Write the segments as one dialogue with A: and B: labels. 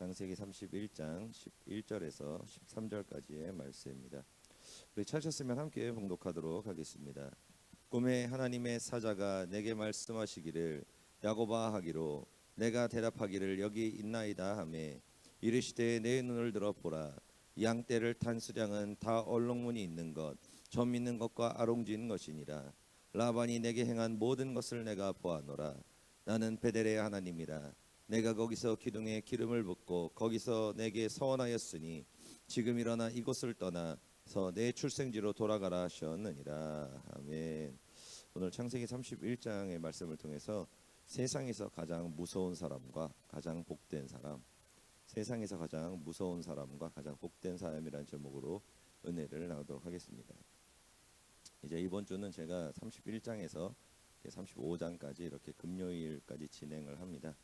A: 창세기 31장 11절에서 13절까지의 말씀입니다. 우리 찾으셨으면 함께 봉독하도록 하겠습니다. 꿈에 하나님의 사자가 내게 말씀하시기를 야곱아 하기로 내가 대답하기를 여기 있나이다 하매 이르시되 내 눈을 들어 보라 양떼를 탄 수량은 다 얼룩무늬 있는 것 점 있는 것과 아롱진 것이니라. 라반이 내게 행한 모든 것을 내가 보아노라. 나는 베델의 하나님이라. 내가 거기서 기둥에 기름을 붓고 거기서 내게 서원하였으니 지금 일어나 이곳을 떠나서 내 출생지로 돌아가라 하셨느니라. 아멘. 오늘 창세기 31장의 말씀을 통해서 세상에서 가장 무서운 사람과 가장 복된 사람, 세상에서 가장 무서운 사람과 가장 복된 사람이라는 제목으로 은혜를 나누도록 하겠습니다. 이제 이번 주는 제가 31장에서 35장까지 이렇게 금요일까지 진행을 합니다.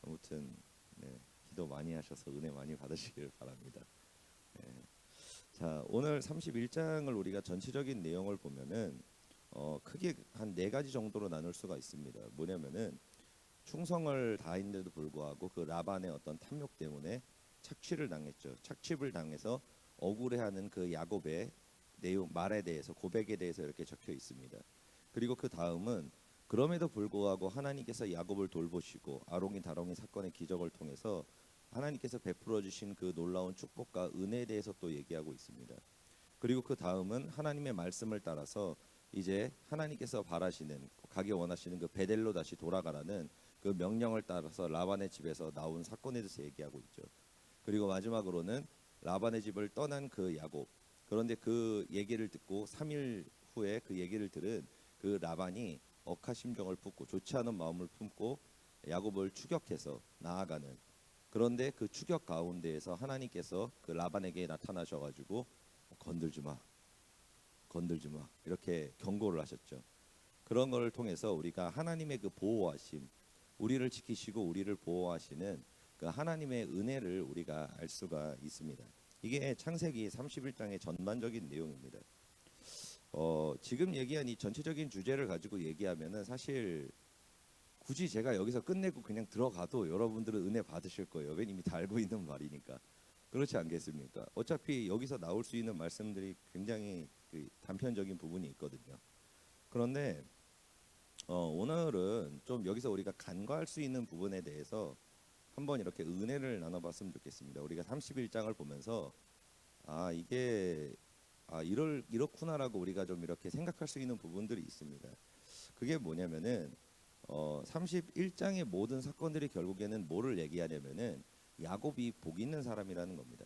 A: 아무튼 기도 많이 하셔서 은혜 많이 받으시길 바랍니다. 자, 오늘 31장을 우리가 전체적인 내용을 보면은 크게 한 4가지 정도로 나눌 수가 있습니다. 뭐냐면은 충성을 다했는데도 불구하고 그 라반의 어떤 탐욕 때문에 착취를 당했죠. 착취를 당해서 억울해하는 그 야곱의 내용 말에 대해서 고백에 대해서 이렇게 적혀 있습니다. 그리고 그 다음은 그럼에도 불구하고 하나님께서 야곱을 돌보시고 아롱이 다롱이 사건의 기적을 통해서 하나님께서 베풀어 주신 그 놀라운 축복과 은혜에 대해서 또 얘기하고 있습니다. 그리고 그 다음은 하나님의 말씀을 따라서 이제 하나님께서 바라시는 가기 원하시는 그 베델로 다시 돌아가라는 그 명령을 따라서 라반의 집에서 나온 사건에 대해서 얘기하고 있죠. 그리고 마지막으로는 라반의 집을 떠난 그 야곱. 그런데 그 얘기를 듣고 3일 후에 그 얘기를 들은 그 라반이 억하심정을 품고 좋지 않은 마음을 품고 야곱을 추격해서 나아가는, 그런데 그 추격 가운데에서 하나님께서 그 라반에게 나타나셔가지고 건들지 마 이렇게 경고를 하셨죠. 그런 것을 통해서 우리가 하나님의 그 보호하심, 우리를 지키시고 우리를 보호하시는 그 하나님의 은혜를 우리가 알 수가 있습니다. 이게 창세기 31장의 전반적인 내용입니다. 지금 얘기한 이 전체적인 주제를 가지고 얘기하면은 사실 굳이 제가 여기서 끝내고 그냥 들어가도 여러분들은 은혜 받으실 거예요. 왜냐면 이미 다 알고 있는 말이니까. 그렇지 않겠습니까? 어차피 여기서 나올 수 있는 말씀들이 굉장히 그 단편적인 부분이 있거든요. 그런데 오늘은 좀 여기서 우리가 간과할 수 있는 부분에 대해서 한번 이렇게 은혜를 나눠봤으면 좋겠습니다. 우리가 31장을 보면서 이게 이렇구나라고 우리가 좀 이렇게 생각할 수 있는 부분들이 있습니다. 그게 뭐냐면은 31장의 모든 사건들이 결국에는 뭐를 얘기하냐면은 야곱이 복 있는 사람이라는 겁니다.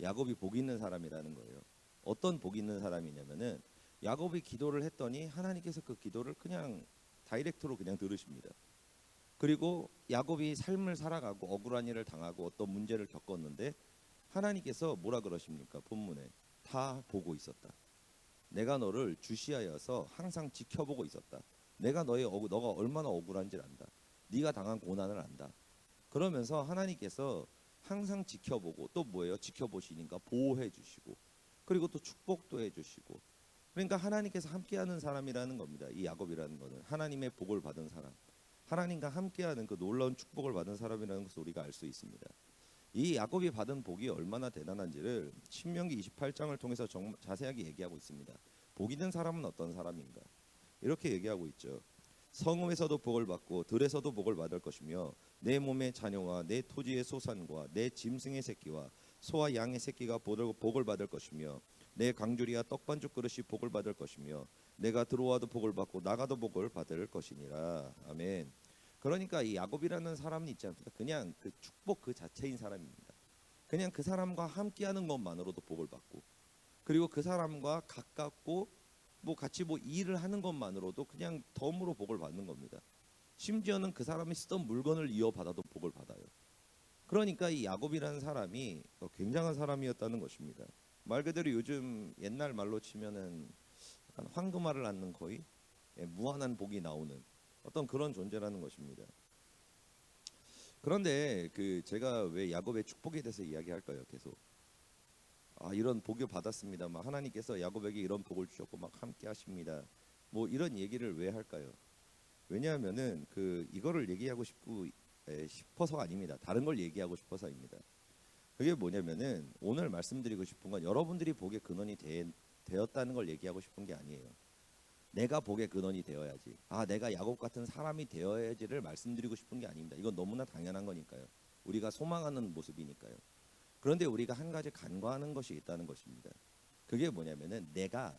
A: 야곱이 복 있는 사람이라는 거예요. 어떤 복 있는 사람이냐면은 야곱이 기도를 했더니 하나님께서 그 기도를 그냥 다이렉트로 그냥 들으십니다. 그리고 야곱이 삶을 살아가고 억울한 일을 당하고 어떤 문제를 겪었는데 하나님께서 뭐라 그러십니까? 본문에 다 보고 있었다. 내가 너를 주시하여서 항상 지켜보고 있었다. 내가 너가 얼마나 억울한지를 안다. 네가 당한 고난을 안다. 그러면서 하나님께서 항상 지켜보고 또 뭐예요? 지켜보시니까 보호해 주시고 그리고 또 축복도 해 주시고, 그러니까 하나님께서 함께하는 사람이라는 겁니다. 이 야곱이라는 것은 하나님의 복을 받은 사람, 하나님과 함께하는 그 놀라운 축복을 받은 사람이라는 것을 우리가 알 수 있습니다. 이 야곱이 받은 복이 얼마나 대단한지를 신명기 28장을 통해서 자세하게 얘기하고 있습니다. 복 있는 사람은 어떤 사람인가? 이렇게 얘기하고 있죠. 성읍에서도 복을 받고 들에서도 복을 받을 것이며 내 몸의 자녀와 내 토지의 소산과 내 짐승의 새끼와 소와 양의 새끼가 복을 받을 것이며 내 광주리와 떡반죽 그릇이 복을 받을 것이며 내가 들어와도 복을 받고 나가도 복을 받을 것이니라. 아멘. 그러니까 이 야곱이라는 사람은 있지 않습니까? 그냥 그 축복 그 자체인 사람입니다. 그냥 그 사람과 함께하는 것만으로도 복을 받고, 그리고 그 사람과 가깝고 뭐 같이 뭐 일을 하는 것만으로도 그냥 덤으로 복을 받는 겁니다. 심지어는 그 사람이 쓰던 물건을 이어받아도 복을 받아요. 그러니까 이 야곱이라는 사람이 굉장한 사람이었다는 것입니다. 말 그대로 요즘 옛날 말로 치면은 황금알을 낳는 거의 무한한 복이 나오는 어떤 그런 존재라는 것입니다. 그런데 제가 왜 야곱의 축복에 대해서 이야기할까요? 계속 이런 복을 받았습니다. 막 하나님께서 야곱에게 이런 복을 주셨고 막 함께 하십니다. 뭐 이런 얘기를 왜 할까요? 왜냐하면은 이거를 얘기하고 싶고 싶어서가 아닙니다. 다른 걸 얘기하고 싶어서입니다. 그게 뭐냐면은 오늘 말씀드리고 싶은 건 여러분들이 복의 근원이 되었다는 걸 얘기하고 싶은 게 아니에요. 내가 복의 근원이 되어야지. 내가 야곱 같은 사람이 되어야지를 말씀드리고 싶은 게 아닙니다. 이건 너무나 당연한 거니까요. 우리가 소망하는 모습이니까요. 그런데 우리가 한 가지 간과하는 것이 있다는 것입니다. 그게 뭐냐면은 내가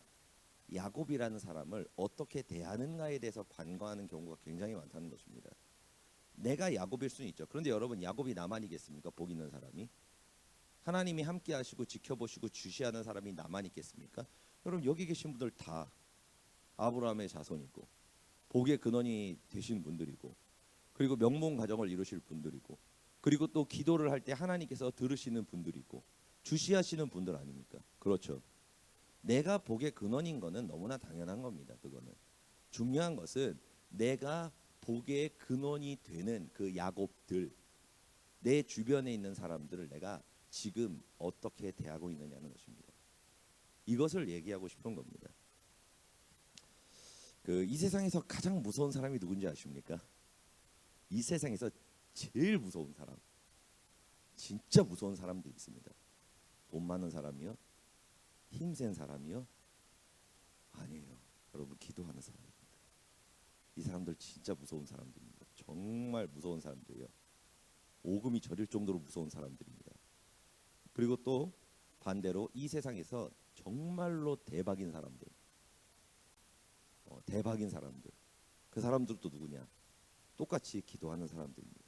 A: 야곱이라는 사람을 어떻게 대하는가에 대해서 간과하는 경우가 굉장히 많다는 것입니다. 내가 야곱일 수는 있죠. 그런데 여러분, 야곱이 나만이겠습니까? 복 있는 사람이? 하나님이 함께 하시고 지켜보시고 주시하는 사람이 나만 있겠습니까? 여러분, 여기 계신 분들 다 아브라함의 자손이고 복의 근원이 되신 분들이고, 그리고 명문 가정을 이루실 분들이고, 그리고 또 기도를 할 때 하나님께서 들으시는 분들이고 주시하시는 분들 아닙니까? 그렇죠. 내가 복의 근원인 거는 너무나 당연한 겁니다. 그거는 중요한 것은 내가 복의 근원이 되는 그 야곱들, 내 주변에 있는 사람들을 내가 지금 어떻게 대하고 있느냐는 것입니다. 이것을 얘기하고 싶은 겁니다. 이 세상에서 가장 무서운 사람이 누군지 아십니까? 이 세상에서 제일 무서운 사람, 진짜 무서운 사람도 있습니다. 돈 많은 사람이요? 힘센 사람이요? 아니에요. 여러분, 기도하는 사람입니다. 이 사람들 진짜 무서운 사람들입니다. 정말 무서운 사람들이에요. 오금이 저릴 정도로 무서운 사람들입니다. 그리고 또 반대로 이 세상에서 정말로 대박인 사람들, 대박인 사람들, 그 사람들도 누구냐? 똑같이 기도하는 사람들입니다.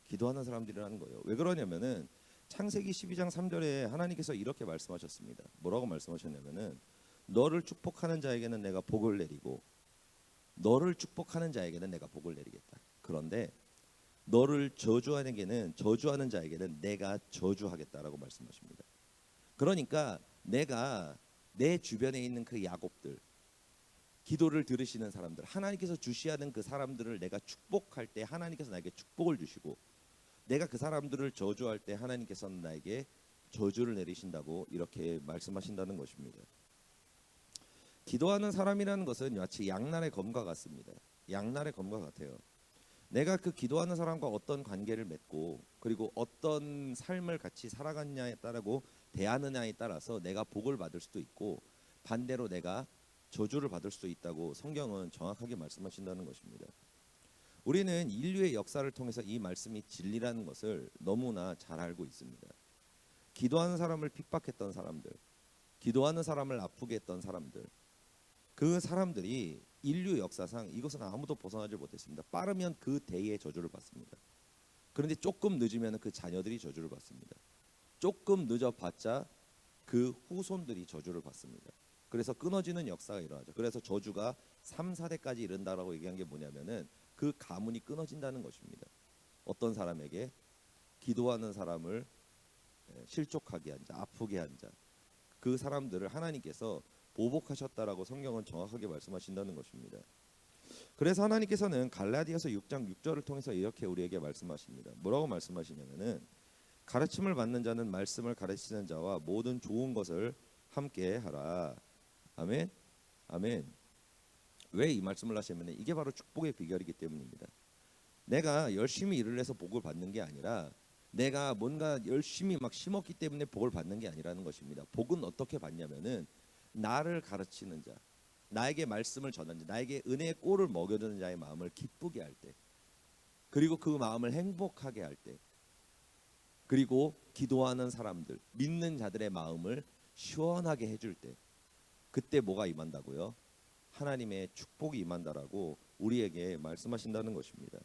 A: 기도하는 사람들이라는 거예요. 왜 그러냐면은 창세기 12장 3절에 하나님께서 이렇게 말씀하셨습니다. 뭐라고 말씀하셨냐면은 너를 축복하는 자에게는 내가 복을 내리고 너를 축복하는 자에게는 내가 복을 내리겠다. 그런데 너를 저주하는 자에게는 내가 저주하겠다라고 말씀하십니다. 그러니까 내가 내 주변에 있는 그 야곱들, 기도를 들으시는 사람들, 하나님께서 주시하는 그 사람들을 내가 축복할 때 하나님께서 나에게 축복을 주시고, 내가 그 사람들을 저주할 때 하나님께서는 나에게 저주를 내리신다고 이렇게 말씀하신다는 것입니다. 기도하는 사람이라는 것은 마치 양날의 검과 같습니다. 양날의 검과 같아요. 내가 그 기도하는 사람과 어떤 관계를 맺고 그리고 어떤 삶을 같이 살아갔냐에 따라고 대하느냐에 따라서 내가 복을 받을 수도 있고 반대로 내가 저주를 받을 수도 있다고 성경은 정확하게 말씀하신다는 것입니다. 우리는 인류의 역사를 통해서 이 말씀이 진리라는 것을 너무나 잘 알고 있습니다. 기도하는 사람을 핍박했던 사람들, 기도하는 사람을 아프게 했던 사람들, 그 사람들이 인류 역사상 이것은 아무도 벗어나지 못했습니다. 빠르면 그 대의 저주를 받습니다. 그런데 조금 늦으면 그 자녀들이 저주를 받습니다. 조금 늦어봤자 그 후손들이 저주를 받습니다. 그래서 끊어지는 역사가 일어나죠. 그래서 저주가 3, 4대까지 이른다라고 얘기한 게 뭐냐면은 그 가문이 끊어진다는 것입니다. 어떤 사람에게 기도하는 사람을 실족하게 한 자, 아프게 한 자, 그 사람들을 하나님께서 보복하셨다라고 성경은 정확하게 말씀하신다는 것입니다. 그래서 하나님께서는 갈라디아서 6장 6절을 통해서 이렇게 우리에게 말씀하십니다. 뭐라고 말씀하시냐면은 가르침을 받는 자는 말씀을 가르치는 자와 모든 좋은 것을 함께 하라. 아멘. 아멘. 왜 이 말씀을 하시냐면 이게 바로 축복의 비결이기 때문입니다. 내가 열심히 일을 해서 복을 받는 게 아니라 내가 뭔가 열심히 막 심었기 때문에 복을 받는 게 아니라는 것입니다. 복은 어떻게 받냐면은 나를 가르치는 자, 나에게 말씀을 전하는 자, 나에게 은혜의 꼴을 먹여주는 자의 마음을 기쁘게 할 때, 그리고 그 마음을 행복하게 할 때, 그리고 기도하는 사람들, 믿는 자들의 마음을 시원하게 해줄 때, 그때 뭐가 임한다고요? 하나님의 축복이 임한다라고 우리에게 말씀하신다는 것입니다.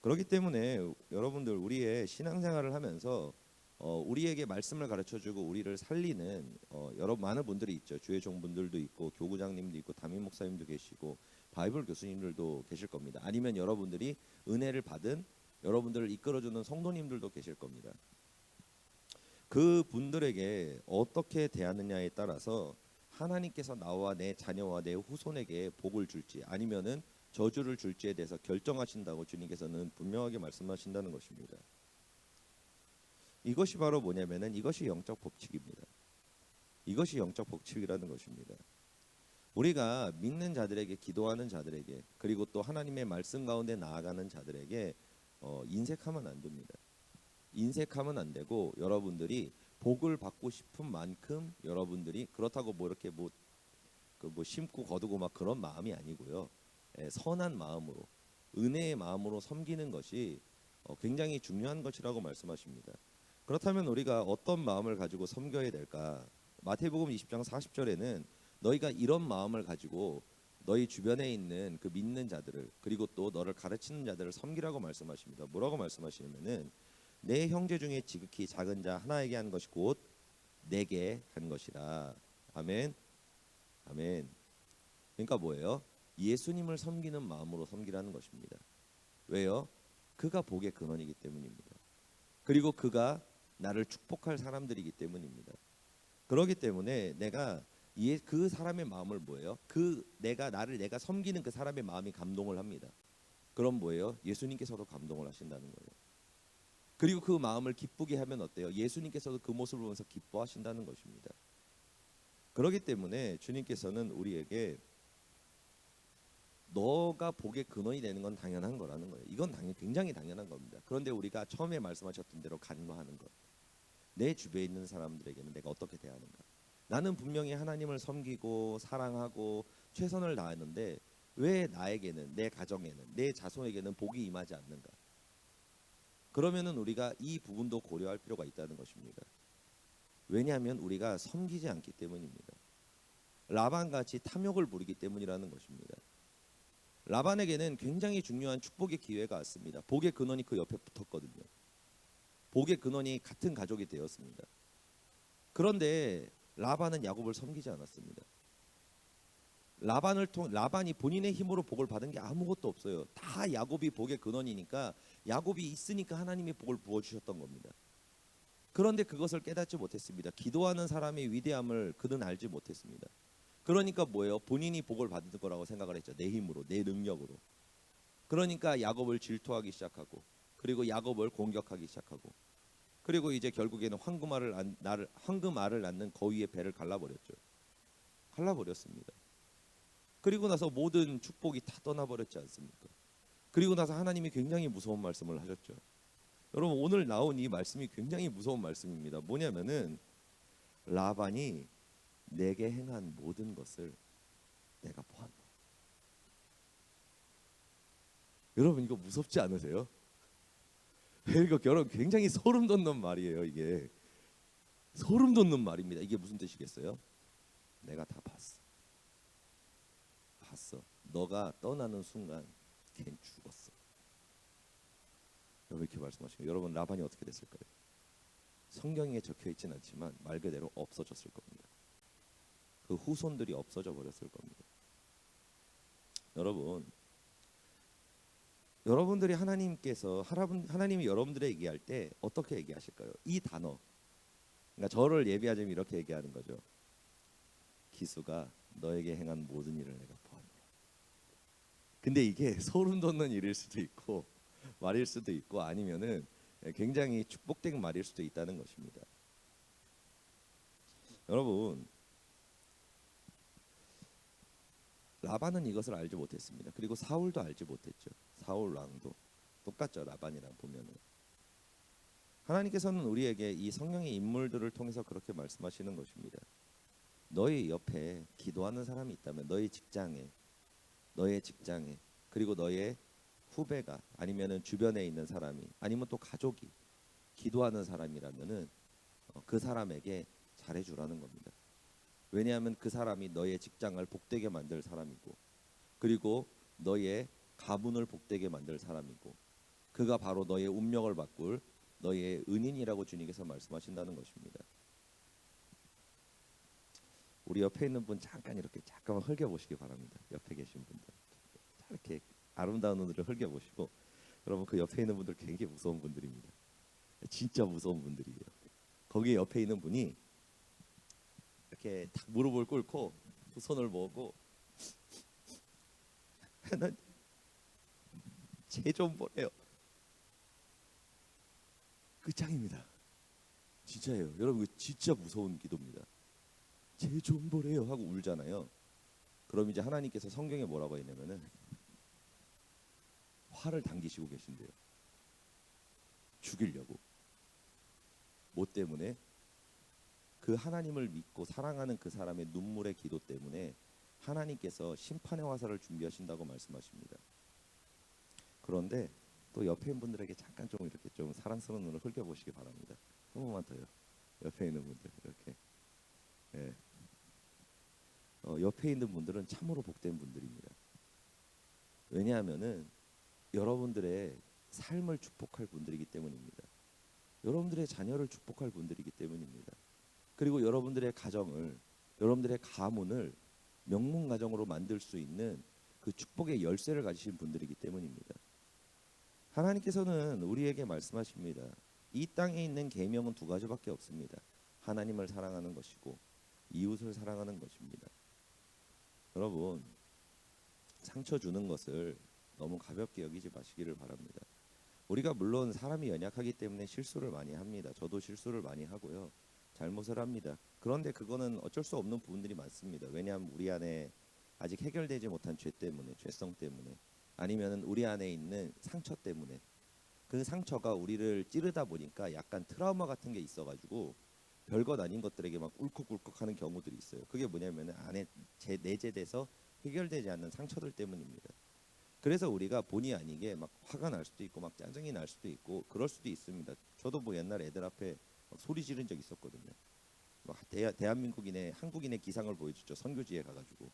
A: 그렇기 때문에 여러분들 우리의 신앙생활을 하면서 우리에게 말씀을 가르쳐주고 우리를 살리는 여러 많은 분들이 있죠. 주의 종분들도 있고 교구장님도 있고 담임 목사님도 계시고 바이블 교수님들도 계실 겁니다. 아니면 여러분들이 은혜를 받은 여러분들을 이끌어주는 성도님들도 계실 겁니다. 그 분들에게 어떻게 대하느냐에 따라서 하나님께서 나와 내 자녀와 내 후손에게 복을 줄지 아니면은 저주를 줄지에 대해서 결정하신다고 주님께서는 분명하게 말씀하신다는 것입니다. 이것이 바로 뭐냐면은 이것이 영적 법칙입니다. 이것이 영적 법칙이라는 것입니다. 우리가 믿는 자들에게, 기도하는 자들에게, 그리고 또 하나님의 말씀 가운데 나아가는 자들에게 인색하면 안 됩니다. 인색하면 안 되고 여러분들이 복을 받고 싶은 만큼 여러분들이 그렇다고 뭐 이렇게 뭐 심고 거두고 막 그런 마음이 아니고요. 선한 마음으로 은혜의 마음으로 섬기는 것이 굉장히 중요한 것이라고 말씀하십니다. 그렇다면 우리가 어떤 마음을 가지고 섬겨야 될까? 마태복음 20장 40절에는 너희가 이런 마음을 가지고 너희 주변에 있는 그 믿는 자들을 그리고 또 너를 가르치는 자들을 섬기라고 말씀하십니다. 뭐라고 말씀하시냐면은 내 형제 중에 지극히 작은 자 하나에게 한 것이 곧 내게 한 것이라. 아멘. 아멘. 그러니까 뭐예요? 예수님을 섬기는 마음으로 섬기라는 것입니다. 왜요? 그가 복의 근원이기 때문입니다. 그리고 그가 나를 축복할 사람들이기 때문입니다. 그렇기 때문에 내가 그 사람의 마음을 뭐예요? 내가 섬기는 그 사람의 마음이 감동을 합니다. 그럼 뭐예요? 예수님께서도 감동을 하신다는 거예요. 그리고 그 마음을 기쁘게 하면 어때요? 예수님께서도 그 모습을 보면서 기뻐하신다는 것입니다. 그렇기 때문에 주님께서는 우리에게 너가 복의 근원이 되는 건 당연한 거라는 거예요. 이건 굉장히 당연한 겁니다. 그런데 우리가 처음에 말씀하셨던 대로 간과하는 것. 내 주변에 있는 사람들에게는 내가 어떻게 대하는가? 나는 분명히 하나님을 섬기고 사랑하고 최선을 다하는데 왜 나에게는, 내 가정에는, 내 자손에게는 복이 임하지 않는가? 그러면은 우리가 이 부분도 고려할 필요가 있다는 것입니다. 왜냐하면 우리가 섬기지 않기 때문입니다. 라반같이 탐욕을 부리기 때문이라는 것입니다. 라반에게는 굉장히 중요한 축복의 기회가 왔습니다. 복의 근원이 그 옆에 붙었거든요. 복의 근원이 같은 가족이 되었습니다. 그런데 라반은 야곱을 섬기지 않았습니다. 라반이 본인의 힘으로 복을 받은 게 아무것도 없어요. 다 야곱이 복의 근원이니까 야곱이 있으니까 하나님이 복을 부어주셨던 겁니다. 그런데 그것을 깨닫지 못했습니다. 기도하는 사람의 위대함을 그는 알지 못했습니다. 그러니까 뭐예요? 본인이 복을 받을 거라고 생각을 했죠. 내 힘으로, 내 능력으로. 그러니까 야곱을 질투하기 시작하고, 그리고 야곱을 공격하기 시작하고, 그리고 이제 결국에는 황금알을 낳는 거위의 배를 갈라버렸죠. 갈라버렸습니다. 그리고 나서 모든 축복이 다 떠나버렸지 않습니까? 그리고 나서 하나님이 굉장히 무서운 말씀을 하셨죠. 여러분 오늘 나온 이 말씀이 굉장히 무서운 말씀입니다. 뭐냐면은 라반이 내게 행한 모든 것을 내가 보았노라. 여러분 이거 무섭지 않으세요? 이거 여러분 굉장히 소름 돋는 말이에요. 이게 소름 돋는 말입니다. 이게 무슨 뜻이겠어요? 내가 다 봤어. 너가 떠나는 순간 걘 죽었어. 여러분 이렇게 말씀하시고 여러분 라반이 어떻게 됐을까요? 성경에 적혀 있진 않지만 말 그대로 없어졌을 겁니다. 그 후손들이 없어져 버렸을 겁니다. 여러분들이 하나님이 여러분들에게 얘기할 때 어떻게 얘기하실까요? 이 단어. 그러니까 저를 예비하자면 이렇게 얘기하는 거죠. 기수가 너에게 행한 모든 일을 내가 보았노라. 근데 이게 소름 돋는 일일 수도 있고 말일 수도 있고 아니면은 굉장히 축복된 말일 수도 있다는 것입니다. 여러분 라반은 이것을 알지 못했습니다. 그리고 사울도 알지 못했죠. 사울 왕도 똑같죠. 라반이랑 보면은 하나님께서는 우리에게 이 성령의 인물들을 통해서 그렇게 말씀하시는 것입니다. 너희 옆에 기도하는 사람이 있다면 너의 직장에 그리고 너의 후배가 아니면은 주변에 있는 사람이 아니면 또 가족이 기도하는 사람이라면은 그 사람에게 잘해주라는 겁니다. 왜냐하면 그 사람이 너의 직장을 복되게 만들 사람이고 그리고 너의 가문을 복되게 만들 사람이고 그가 바로 너의 운명을 바꿀 너의 은인이라고 주님께서 말씀하신다는 것입니다. 우리 옆에 있는 분 잠깐만 흘겨보시기 바랍니다. 옆에 계신 분들 이렇게 아름다운 눈으로 흘겨보시고 여러분 그 옆에 있는 분들 굉장히 무서운 분들입니다. 진짜 무서운 분들이에요. 거기 옆에 있는 분이 이렇게 딱 무릎을 꿇고 두 손을 모으고 하나님 쟤 좀 보래요. 끝장입니다. 진짜예요. 여러분 진짜 무서운 기도입니다. 쟤 좀 보래요 하고 울잖아요. 그럼 이제 하나님께서 성경에 뭐라고 했냐면은 화를 당기시고 계신대요. 죽이려고. 뭐 때문에? 그 하나님을 믿고 사랑하는 그 사람의 눈물의 기도 때문에 하나님께서 심판의 화살을 준비하신다고 말씀하십니다. 그런데 또 옆에 있는 분들에게 잠깐 좀 이렇게 좀 사랑스러운 눈을 흘겨보시기 바랍니다. 한 번만 더요. 옆에 있는 분들 이렇게. 예. 옆에 있는 분들은 참으로 복된 분들입니다. 왜냐하면은 여러분들의 삶을 축복할 분들이기 때문입니다. 여러분들의 자녀를 축복할 분들이기 때문입니다. 그리고 여러분들의 가정을, 여러분들의 가문을 명문 가정으로 만들 수 있는 그 축복의 열쇠를 가지신 분들이기 때문입니다. 하나님께서는 우리에게 말씀하십니다. 이 땅에 있는 계명은 두 가지밖에 없습니다. 하나님을 사랑하는 것이고 이웃을 사랑하는 것입니다. 여러분, 상처 주는 것을 너무 가볍게 여기지 마시기를 바랍니다. 우리가 물론 사람이 연약하기 때문에 실수를 많이 합니다. 저도 실수를 많이 하고요. 잘못을 합니다. 그런데 그거는 어쩔 수 없는 부분들이 많습니다. 왜냐하면 우리 안에 아직 해결되지 못한 죄 때문에, 죄성 때문에, 아니면 우리 안에 있는 상처 때문에, 그 상처가 우리를 찌르다 보니까 약간 트라우마 같은 게 있어가지고 별것 아닌 것들에게 막 울컥울컥하는 경우들이 있어요. 그게 뭐냐면 안에 내재돼서 해결되지 않는 상처들 때문입니다. 그래서 우리가 본의 아니게 막 화가 날 수도 있고 막 짜증이 날 수도 있고 그럴 수도 있습니다. 저도 뭐 옛날 애들 앞에 막 소리 지른 적 있었거든요. 막 대한민국인의 한국인의 기상을 보여줬죠. 선교지에 가가지고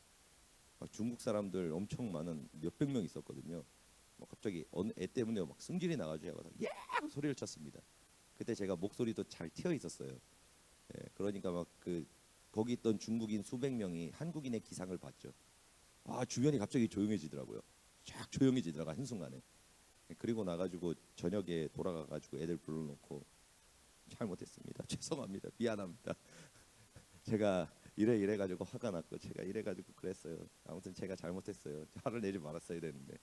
A: 막 중국 사람들 엄청 많은 몇백 명 있었거든요. 뭐 갑자기 어느 애 때문에 막 승질이 나가지고 예 소리를 쳤습니다. 그때 제가 목소리도 잘 튀어 있었어요. 예, 그러니까 막 그 거기 있던 중국인 수백 명이 한국인의 기상을 봤죠. 아 주변이 갑자기 조용해지더라고요. 쫙 조용해지더라고 한순간에. 그리고 나가지고 저녁에 돌아가가지고 애들 불러놓고 잘못했습니다. 죄송합니다. 미안합니다. 제가 이래가지고 화가 났고 제가 이래가지고 그랬어요. 아무튼 제가 잘못했어요. 화를 내지 말았어야 되는데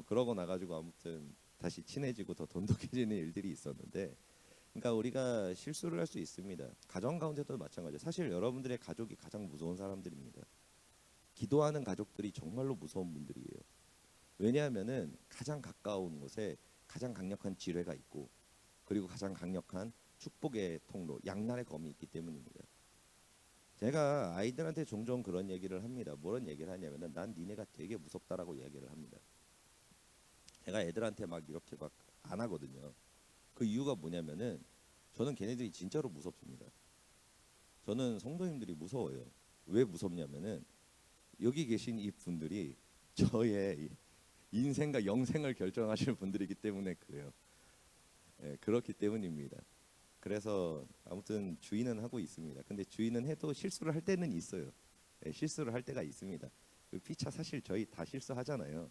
A: 그러고 나가지고 아무튼 다시 친해지고 더 돈독해지는 일들이 있었는데, 그러니까 우리가 실수를 할 수 있습니다. 가정 가운데도 마찬가지예요. 사실 여러분들의 가족이 가장 무서운 사람들입니다. 기도하는 가족들이 정말로 무서운 분들이에요. 왜냐하면은 가장 가까운 곳에 가장 강력한 지뢰가 있고 그리고 가장 강력한 축복의 통로, 양날의 검이 있기 때문입니다. 제가 아이들한테 종종 그런 얘기를 합니다. 뭐런 얘기를 하냐면은 난 니네가 되게 무섭다라고 이야기를 합니다. 제가 애들한테 막 이렇게 막 안 하거든요. 그 이유가 뭐냐면은 저는 걔네들이 진짜로 무섭습니다. 저는 성도님들이 무서워요. 왜 무섭냐면은 여기 계신 이 분들이 저의 인생과 영생을 결정하시는 분들이기 때문에 그래요. 예, 그렇기 때문입니다. 그래서 아무튼 주의는 하고 있습니다. 근데 주의는 해도 실수를 할 때는 있어요. 예, 실수를 할 때가 있습니다. 그 피차 사실 저희 다 실수하잖아요.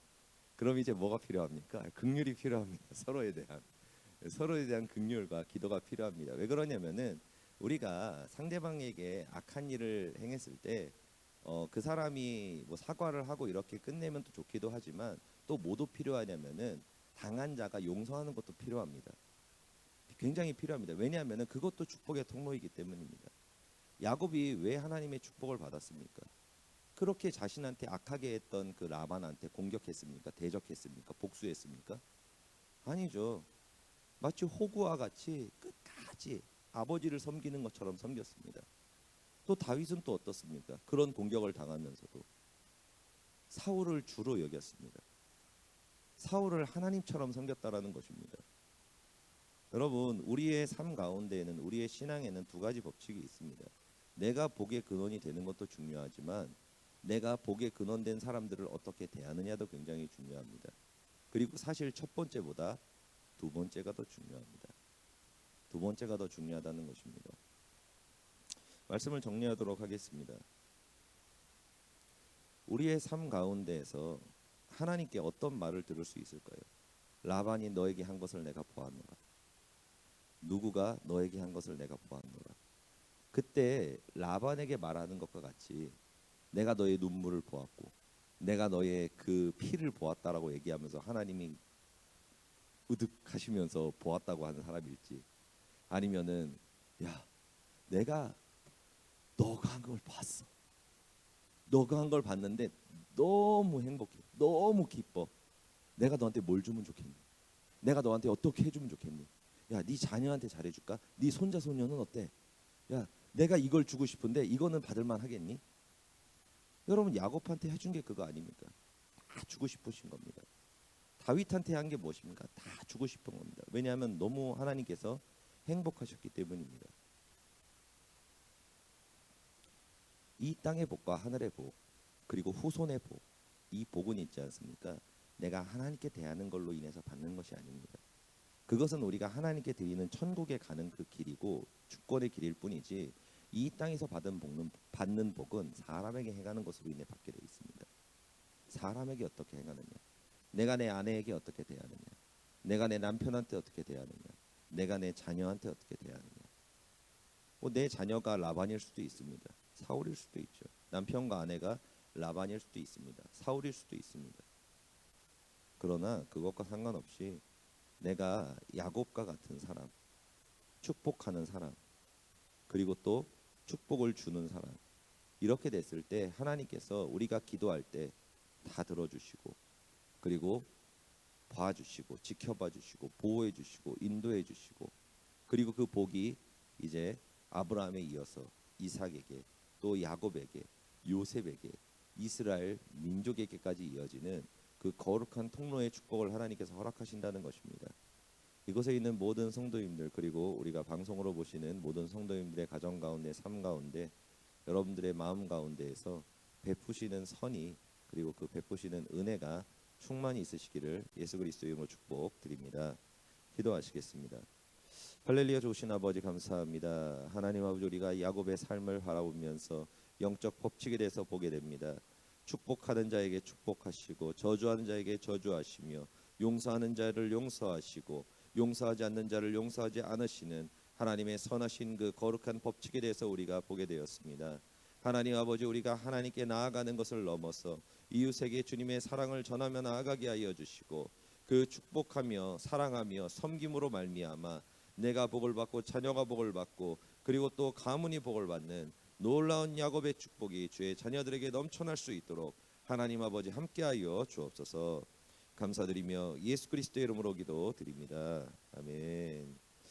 A: 그럼 이제 뭐가 필요합니까? 긍휼이 필요합니다. 서로에 대한 긍휼과 기도가 필요합니다. 왜 그러냐면은 우리가 상대방에게 악한 일을 행했을 때 그 사람이 뭐 사과를 하고 이렇게 끝내면 또 좋기도 하지만 또 뭐도 필요하냐면은 당한 자가 용서하는 것도 필요합니다. 굉장히 필요합니다. 왜냐하면은 그것도 축복의 통로이기 때문입니다. 야곱이 왜 하나님의 축복을 받았습니까? 그렇게 자신한테 악하게 했던 그 라반한테 공격했습니까? 대적했습니까? 복수했습니까? 아니죠. 마치 호구와 같이 끝까지 아버지를 섬기는 것처럼 섬겼습니다. 또 다윗은 또 어떻습니까? 그런 공격을 당하면서도 사울을 주로 여겼습니다. 사울을 하나님처럼 섬겼다라는 것입니다. 여러분, 우리의 삶 가운데에는, 우리의 신앙에는 두 가지 법칙이 있습니다. 내가 복의 근원이 되는 것도 중요하지만 내가 복의 근원된 사람들을 어떻게 대하느냐도 굉장히 중요합니다. 그리고 사실 첫 번째보다 두 번째가 더 중요합니다. 두 번째가 더 중요하다는 것입니다. 말씀을 정리하도록 하겠습니다. 우리의 삶 가운데에서 하나님께 어떤 말을 들을 수 있을까요? 라반이 너에게 한 것을 내가 보았노라. 누구가 너에게 한 것을 내가 보았노라. 그때 라반에게 말하는 것과 같이 내가 너의 눈물을 보았고 내가 너의 그 피를 보았다라고 얘기하면서 하나님이 으득하시면서 보았다고 하는 사람일지, 아니면은 야 내가 너가 한 걸 봤어. 너가 한 걸 봤는데 너무 행복해. 너무 기뻐. 내가 너한테 뭘 주면 좋겠니? 내가 너한테 어떻게 해주면 좋겠니? 야, 네 자녀한테 잘해줄까? 네 손자 손녀는 어때? 야, 내가 이걸 주고 싶은데 이거는 받을만 하겠니? 여러분, 야곱한테 해준 게 그거 아닙니까? 다 주고 싶으신 겁니다. 다윗한테 한 게 무엇입니까? 다 주고 싶은 겁니다. 왜냐하면 너무 하나님께서 행복하셨기 때문입니다. 이 땅의 복과 하늘의 복, 그리고 후손의 복, 이 복은 있지 않습니까? 내가 하나님께 대하는 걸로 인해서 받는 것이 아닙니다. 그것은 우리가 하나님께 드리는 천국에 가는 그 길이고 주권의 길일 뿐이지, 이 땅에서 받는 복은 사람에게 행하는 것으로 인해 받게 되어 있습니다. 사람에게 어떻게 행하느냐, 내가 내 아내에게 어떻게 대하느냐, 내가 내 남편한테 어떻게 대하느냐, 내가 내 자녀한테 어떻게 대하느냐. 내 자녀가 라반일 수도 있습니다. 사울일 수도 있죠. 남편과 아내가 라반일 수도 있습니다. 사울일 수도 있습니다. 그러나 그것과 상관없이 내가 야곱과 같은 사람, 축복하는 사람, 그리고 또 축복을 주는 사람, 이렇게 됐을 때 하나님께서 우리가 기도할 때 다 들어주시고, 그리고 봐주시고, 지켜봐주시고, 보호해주시고, 인도해주시고, 그리고 그 복이 이제 아브라함에 이어서 이삭에게, 또 야곱에게, 요셉에게, 이스라엘 민족에게까지 이어지는 그 거룩한 통로의 축복을 하나님께서 허락하신다는 것입니다. 이곳에 있는 모든 성도님들, 그리고 우리가 방송으로 보시는 모든 성도님들의 가정 가운데, 삶 가운데, 여러분들의 마음 가운데에서 베푸시는 선이, 그리고 그 베푸시는 은혜가 충만히 있으시기를 예수 그리스도의 이름으로 축복드립니다. 기도하시겠습니다. 할렐루야. 좋으신 아버지 감사합니다. 하나님 아버지, 우리가 야곱의 삶을 바라보면서 영적 법칙에 대해서 보게 됩니다. 축복하는 자에게 축복하시고, 저주하는 자에게 저주하시며, 용서하는 자를 용서하시고, 용서하지 않는 자를 용서하지 않으시는 하나님의 선하신 그 거룩한 법칙에 대해서 우리가 보게 되었습니다. 하나님 아버지, 우리가 하나님께 나아가는 것을 넘어서 이웃에게 주님의 사랑을 전하며 나아가게 하여 주시고, 그 축복하며 사랑하며 섬김으로 말미암아 내가 복을 받고 자녀가 복을 받고, 그리고 또 가문이 복을 받는 놀라운 야곱의 축복이 주의 자녀들에게 넘쳐날 수 있도록 하나님 아버지 함께하여 주옵소서. 감사드리며 예수 그리스도의 이름으로 기도드립니다. 아멘.